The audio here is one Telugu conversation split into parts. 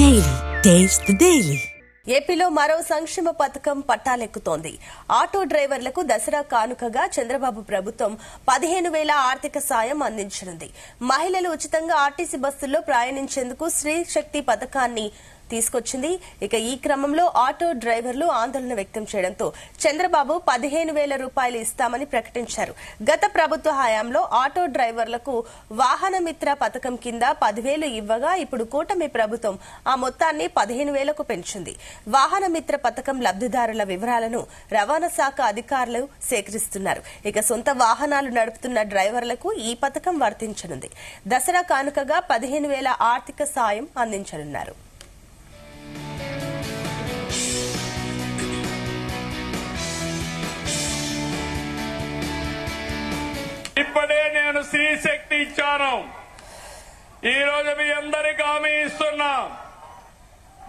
Daily. Taste the Daily. ఏపీలో మరో సంక్షేమ పథకం పట్టాలెక్కుతోంది. ఆటో డ్రైవర్లకు దసరా కానుకగా చంద్రబాబు ప్రభుత్వం 15,000 ఆర్థిక సాయం అందించనుంది. మహిళలు ఉచితంగా ఆర్టీసీ బస్సుల్లో ప్రయాణించేందుకు స్త్రీ శక్తి పథకాన్ని తీసుకొచ్చింది. ఇక ఈ క్రమంలో ఆటో డ్రైవర్లు ఆందోళన వ్యక్తం చేయడంతో చంద్రబాబు 15,000 రూపాయలు ఇస్తామని ప్రకటించారు. గత ప్రభుత్వ హయాంలో ఆటో డ్రైవర్లకు వాహన మిత్ర పథకం కింద 10,000 ఇవ్వగా ఇప్పుడు కూటమి ప్రభుత్వం ఆ మొత్తాన్ని 15,000కు పెంచింది. వాహన మిత్ర పథకం లబ్దిదారుల వివరాలను రవాణా శాఖ అధికారులు సేకరిస్తున్నారు. ఇక సొంత వాహనాలు నడుపుతున్న డ్రైవర్లకు ఈ పథకం వర్తించనుంది. దసరా కానుకగా 15,000 ఆర్థిక సాయం అందించనున్నారు. ఇప్పుడే నేను స్త్రీ శక్తి ఇచ్చాను. ఈ రోజు మీ అందరికీ హామీ ఇస్తున్నా,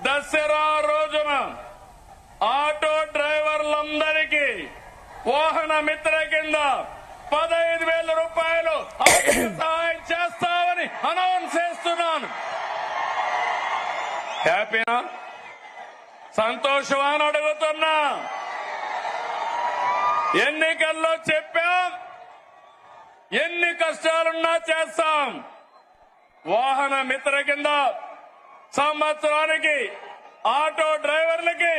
దసరా రోజున ఆటో డ్రైవర్లందరికీ వాహన మిత్ర కింద 15,000 రూపాయలు సహాయం చేస్తామని అనౌన్స్ చేస్తున్నాను. హ్యాపీనా? సంతోషమా అని అడుగుతున్నా. ఎన్నికల్లో చెప్పాం, ఎన్ని కష్టాలున్నా చేస్తాం. వాహన మిత్ర కింద సంవత్సరానికి ఆటో డ్రైవర్లకి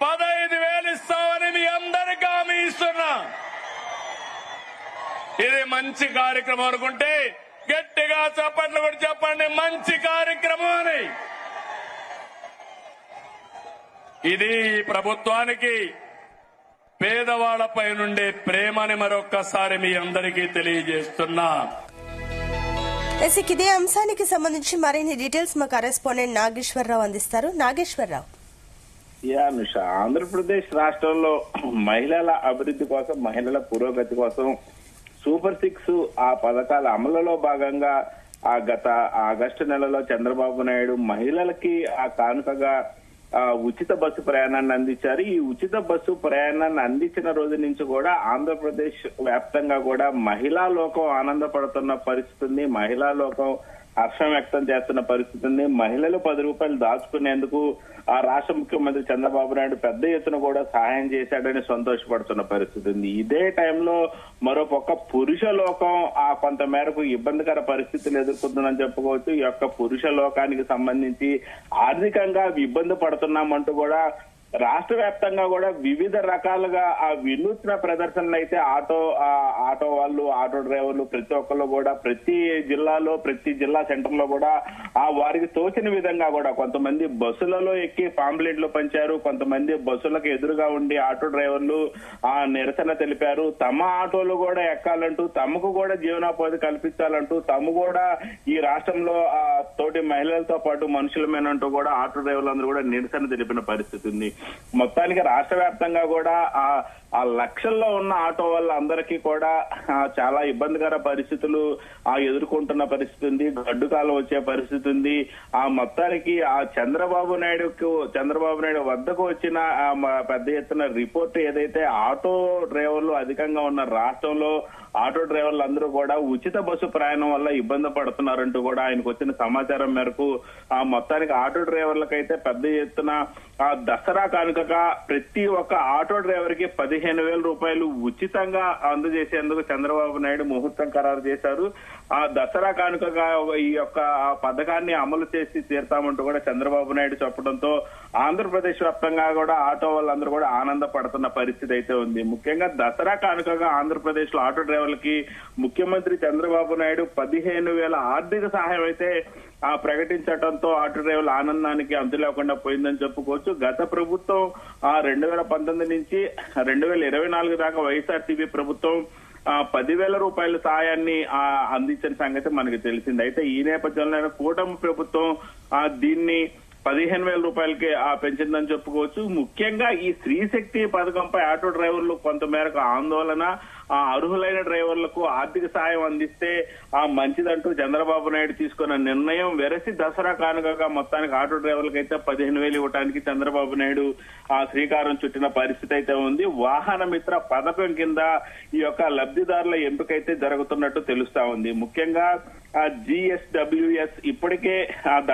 15,000 ఇస్తామని మీ అందరికీ హామీ ఇస్తున్నా. ఇది మంచి కార్యక్రమం అనుకుంటే గట్టిగా చప్పట్లు కూడా చెప్పండి, మంచి కార్యక్రమం అని. ఇది ప్రభుత్వానికి పేదవాళ్లపై నుండే ప్రేమని మరొక్కసారి మీ అందరికీ తెలియజేస్తున్నా. ఇదే అంశానికి సంబంధించి మరిన్ని డీటెయిల్స్ మా కరెస్పాండెంట్ నాగేశ్వరరావు అందిస్తారు. నాగేశ్వరరావు. అనుష, ఆంధ్రప్రదేశ్ రాష్ట్రంలో మహిళల అభివృద్ధి కోసం, మహిళల పురోగతి కోసం సూపర్ 6 ఆ పథకాల అమలులో భాగంగా గత ఆగస్టు నెలలో చంద్రబాబు నాయుడు మహిళలకి ఆ కానుకగా ఉచిత బస్సు ప్రయాణాన్ని అందించారు. ఈ ఉచిత బస్సు ప్రయాణాన్ని అందించిన రోజు నుంచి కూడా ఆంధ్రప్రదేశ్ వ్యాప్తంగా కూడా మహిళా లోకం ఆనందపడుతున్న పరిస్థితి ఉంది. మహిళా లోకం హర్షం వ్యక్తం చేస్తున్న పరిస్థితి ఉంది. మహిళలు 10 రూపాయలు దాచుకునేందుకు ఆ రాష్ట్ర ముఖ్యమంత్రి చంద్రబాబు నాయుడు పెద్ద ఎత్తున కూడా సహాయం చేశాడని సంతోషపడుతున్న పరిస్థితి ఉంది. ఇదే టైంలో మరోపక్క పురుష లోకం కొంత మేరకు ఇబ్బందికర పరిస్థితులు ఎదుర్కొంటుందని చెప్పుకోవచ్చు. ఈ యొక్క పురుష లోకానికి సంబంధించి ఆర్థికంగా ఇబ్బంది పడుతున్నామంటూ కూడా రాష్ట్ర వ్యాప్తంగా కూడా వివిధ రకాలుగా వినూత్న ప్రదర్శనలు అయితే ఆటో వాళ్ళు, ఆటో డ్రైవర్లు ప్రతి ఒక్కరు కూడా ప్రతి జిల్లాలో, ప్రతి జిల్లా సెంటర్ లో కూడా వారికి తోచిన విధంగా కూడా కొంతమంది బస్సులలో ఎక్కి పాంప్లెట్లు పంచారు. కొంతమంది బస్సులకు ఎదురుగా ఉండి ఆటో డ్రైవర్లు నిరసన తెలిపారు. తమ ఆటోలు కూడా ఎక్కాలంటూ, తమకు కూడా జీవనోపాధి కల్పించాలంటూ, తాము కూడా ఈ రాష్ట్రంలో తోటి మహిళలతో పాటు మనుషులమేనంటూ కూడా ఆటో డ్రైవర్లందరూ కూడా నిరసన తెలిపిన పరిస్థితి ఉంది. మొత్తానికి రాష్ట్ర వ్యాప్తంగా కూడా ఆ లక్షల్లో ఉన్న ఆటో వాళ్ళందరికీ కూడా చాలా ఇబ్బందికర పరిస్థితులు ఎదుర్కొంటున్న పరిస్థితి ఉంది. గడ్డుకాలం వచ్చే పరిస్థితి ఉంది. మొత్తానికి చంద్రబాబు నాయుడు వద్దకు వచ్చిన పెద్ద ఎత్తున రిపోర్ట్ ఏదైతే ఆటో డ్రైవర్లు అధికంగా ఉన్న రాష్ట్రంలో ఆటో డ్రైవర్లు అందరూ కూడా ఉచిత బస్సు ప్రయాణం వల్ల ఇబ్బంది పడుతున్నారంటూ కూడా ఆయనకు వచ్చిన సమాచారం మేరకు మొత్తానికి ఆటో డ్రైవర్లకైతే పెద్ద ఎత్తున దసరా కానుకగా ప్రతి ఒక్క ఆటో డ్రైవర్ కి 15,000 రూపాయలు ఉచితంగా అందజేసేందుకు చంద్రబాబు నాయుడు ముహూర్తం ఖరారు చేశారు. దసరా కానుకగా ఈ యొక్క పథకాన్ని అమలు చేసి తీరుతామంటూ కూడా చంద్రబాబు నాయుడు చెప్పడంతో ఆంధ్రప్రదేశ్ వ్యాప్తంగా కూడా ఆటో వాళ్ళందరూ కూడా ఆనందపడుతున్న పరిస్థితి అయితే ఉంది. ముఖ్యంగా దసరా కానుకగా ఆంధ్రప్రదేశ్ లో ఆటో డ్రైవర్లకి ముఖ్యమంత్రి చంద్రబాబు నాయుడు 15,000 ఆర్థిక సహాయం అయితే ప్రకటించడంతో ఆటో డ్రైవర్ల ఆనందానికి అంతు లేకుండా పోయిందని చెప్పుకోవచ్చు. గత ప్రభుత్వం 2019 నుంచి 2024 దాకా వైఎస్ఆర్సీపీ ప్రభుత్వం 10,000 రూపాయల సాయాన్ని అందించిన సంగతి మనకు తెలిసింది. అయితే ఈ నేపథ్యంలో కూటమి ప్రభుత్వం దీన్ని 15,000 రూపాయలకి పెంచిందని చెప్పుకోవచ్చు. ముఖ్యంగా ఈ స్త్రీ శక్తి పథకంపై ఆటో డ్రైవర్లు కొంత మేరకు ఆందోళన, అర్హులైన డ్రైవర్లకు ఆర్థిక సాయం అందిస్తే మంచిదంటూ చంద్రబాబు నాయుడు తీసుకున్న నిర్ణయం వెరసి దసరా కానుకగా మొత్తానికి ఆటో డ్రైవర్లకైతే 15,000 ఇవ్వడానికి చంద్రబాబు నాయుడు శ్రీకారం చుట్టిన పరిస్థితి అయితే ఉంది. వాహన మిత్ర పథకం కింద ఈ యొక్క లబ్ధిదారుల ఎంపికైతే జరుగుతున్నట్టు తెలుస్తా ఉంది. ముఖ్యంగా GSWS ఇప్పటికే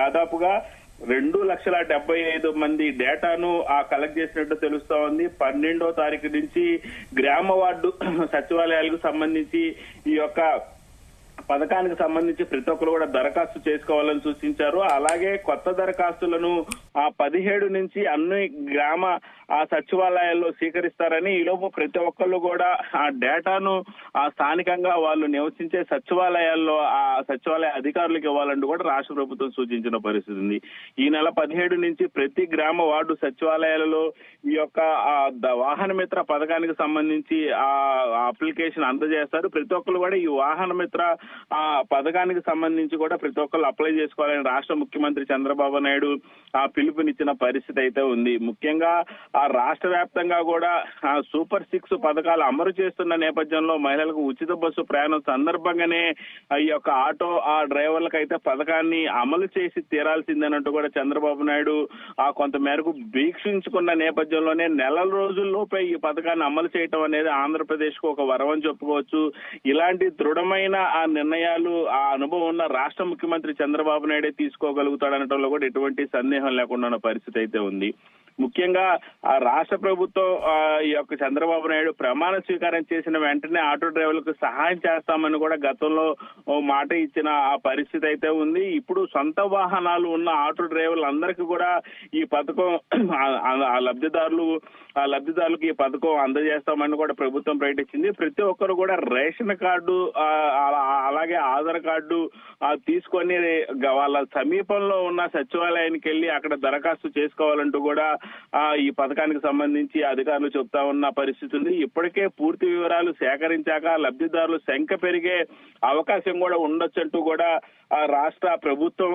దాదాపుగా 2,75,000 మంది డేటాను కలెక్ట్ చేసినట్టు తెలుస్తా ఉంది. 12వ తారీఖు నుంచి గ్రామ వార్డు సచివాలయాలకు సంబంధించి ఈ యొక్క పథకానికి సంబంధించి ప్రతి ఒక్కరు కూడా దరఖాస్తు చేసుకోవాలని సూచించారు. అలాగే కొత్త దరఖాస్తులను 17 నుంచి అన్ని గ్రామ సచివాలయాల్లో స్వీకరిస్తారని, ఈలోపు ప్రతి ఒక్కళ్ళు కూడా ఆ డేటాను స్థానికంగా వాళ్ళు నివసించే సచివాలయాల్లో సచివాలయ అధికారులకు ఇవ్వాలంటూ కూడా రాష్ట్ర ప్రభుత్వం సూచించిన పరిస్థితి ఉంది. ఈ నెల 17 నుంచి ప్రతి గ్రామ వార్డు సచివాలయాలలో ఈ యొక్క వాహన మిత్ర పథకానికి సంబంధించి అప్లికేషన్ అందజేస్తారు. ప్రతి ఒక్కరు కూడా ఈ వాహన మిత్ర పథకానికి సంబంధించి కూడా ప్రతి ఒక్కరు అప్లై చేసుకోవాలని రాష్ట్ర ముఖ్యమంత్రి చంద్రబాబు నాయుడు పిలుపునిచ్చిన పరిస్థితి అయితే ఉంది. ముఖ్యంగా రాష్ట్ర వ్యాప్తంగా కూడా సూపర్ 6 పథకాలు అమలు చేస్తున్న నేపథ్యంలో మహిళలకు ఉచిత బస్సు ప్రయాణం సందర్భంగానే ఈ యొక్క ఆటో డ్రైవర్లకు అయితే పథకాన్ని అమలు చేసి తీరాల్సిందేనంటూ కూడా చంద్రబాబు నాయుడు కొంత మేరకు వీక్షించుకున్న నేపథ్యంలోనే నెల రోజుల్లోపే ఈ పథకాన్ని అమలు చేయటం అనేది ఆంధ్రప్రదేశ్ కు ఒక వరం అని చెప్పుకోవచ్చు. ఇలాంటి దృఢమైన నిర్ణయాలు అనుభవం ఉన్న రాష్ట్ర ముఖ్యమంత్రి చంద్రబాబు నాయుడే తీసుకోగలుగుతాడనటంలో కూడా ఎటువంటి సందేహం లేకుండా ఉన్న పరిస్థితి అయితే ఉంది. ముఖ్యంగా రాష్ట్ర ప్రభుత్వం ఈ యొక్క చంద్రబాబు నాయుడు ప్రమాణ స్వీకారం చేసిన వెంటనే ఆటో డ్రైవర్లకు సహాయం చేస్తామని కూడా గతంలో మాట ఇచ్చిన పరిస్థితి అయితే ఉంది. ఇప్పుడు సొంత వాహనాలు ఉన్న ఆటో డ్రైవర్లందరికీ కూడా ఈ పథకం లబ్ధిదారులకు ఈ పథకం అందజేస్తామని కూడా ప్రభుత్వం ప్రకటించింది. ప్రతి ఒక్కరు కూడా రేషన్ కార్డు అలాగే ఆధార్ కార్డు తీసుకొని వాళ్ళ సమీపంలో ఉన్న సచివాలయానికి వెళ్లి అక్కడ దరఖాస్తు చేసుకోవాలంటూ కూడా ఈ పథకానికి సంబంధించి అధికారులు చెప్తా ఉన్న పరిస్థితి ఉంది. ఇప్పటికే పూర్తి వివరాలు సేకరించాక లబ్ధిదారులు సంఖ్య పెరిగే అవకాశం కూడా ఉండొచ్చంటూ కూడా రాష్ట్ర ప్రభుత్వం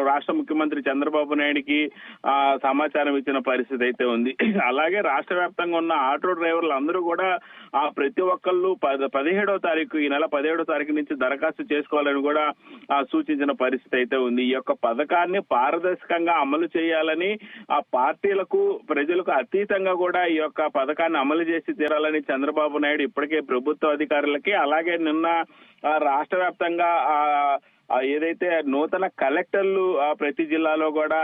రాష్ట్ర ముఖ్యమంత్రి చంద్రబాబు నాయుడికి సమాచారం ఇచ్చిన పరిస్థితి అయితే ఉంది. అలాగే రాష్ట్ర వ్యాప్తంగా ఉన్న ఆటో డ్రైవర్లు అందరూ కూడా ప్రతి ఒక్కళ్ళు 17వ తారీఖు ఈ నెల 17వ తారీఖు నుంచి దరఖాస్తు చేసుకోవాలని కూడా సూచించిన పరిస్థితి అయితే ఉంది. ఈ యొక్క పథకాన్ని పారదర్శకంగా అమలు చేయాలని పార్టీలకు ప్రజలకు అతీతంగా కూడా ఈ యొక్క పథకాన్ని అమలు చేసి తీరాలని చంద్రబాబు నాయుడు ఇప్పటికే ప్రభుత్వ అధికారులకి అలాగే నిన్న రాష్ట్ర వ్యాప్తంగా ఏదైతే నూతన కలెక్టర్లు ప్రతి జిల్లాలో కూడా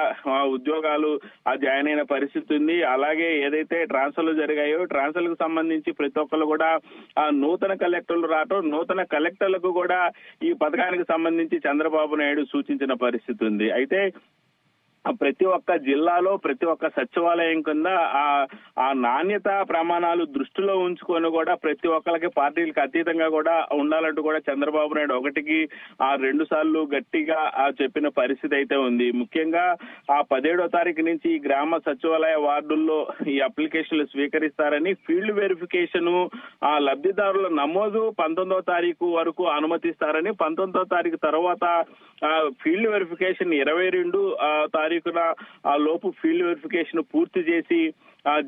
ఉద్యోగాలు జాయిన్ అయిన పరిస్థితి ఉంది. అలాగే ఏదైతే ట్రాన్స్ఫర్లు జరిగాయో ట్రాన్స్ఫర్లకు సంబంధించి ప్రతి ఒక్కరు కూడా నూతన కలెక్టర్లు రావటం, నూతన కలెక్టర్లకు కూడా ఈ పథకానికి సంబంధించి చంద్రబాబు నాయుడు సూచించిన పరిస్థితి ఉంది. అయితే ప్రతి ఒక్క జిల్లాలో ప్రతి ఒక్క సచివాలయం కింద ఆ నాణ్యత ప్రమాణాలు దృష్టిలో ఉంచుకొని కూడా ప్రతి ఒక్కరికి పార్టీలకు అతీతంగా కూడా ఉండాలంటూ కూడా చంద్రబాబు నాయుడు 1కి 2 సార్లు గట్టిగా చెప్పిన పరిస్థితి అయితే ఉంది. ముఖ్యంగా 17వ తారీఖు నుంచి ఈ గ్రామ సచివాలయ వార్డుల్లో ఈ అప్లికేషన్లు స్వీకరిస్తారని, ఫీల్డ్ వెరిఫికేషన్ లబ్ధిదారుల నమోదు 19వ తారీఖు వరకు అనుమతిస్తారని, 19వ తారీఖు తర్వాత ఫీల్డ్ వెరిఫికేషన్ 22 తారీఖున లోపు ఫీల్డ్ వెరిఫికేషన్ పూర్తి చేసి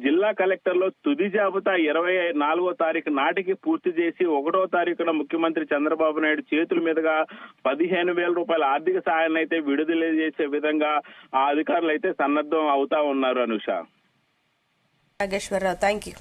జిల్లా కలెక్టర్లో తుది జాబితా 24వ తారీఖు నాటికి పూర్తి చేసి 1వ తారీఖున ముఖ్యమంత్రి చంద్రబాబు నాయుడు చేతుల మీదుగా 15,000 రూపాయల ఆర్థిక సాయాన్ని అయితే విడుదల చేసే విధంగా అధికారులు అయితే సన్నద్ధం అవుతా ఉన్నారు. అనుష. Nageswararao, thank you.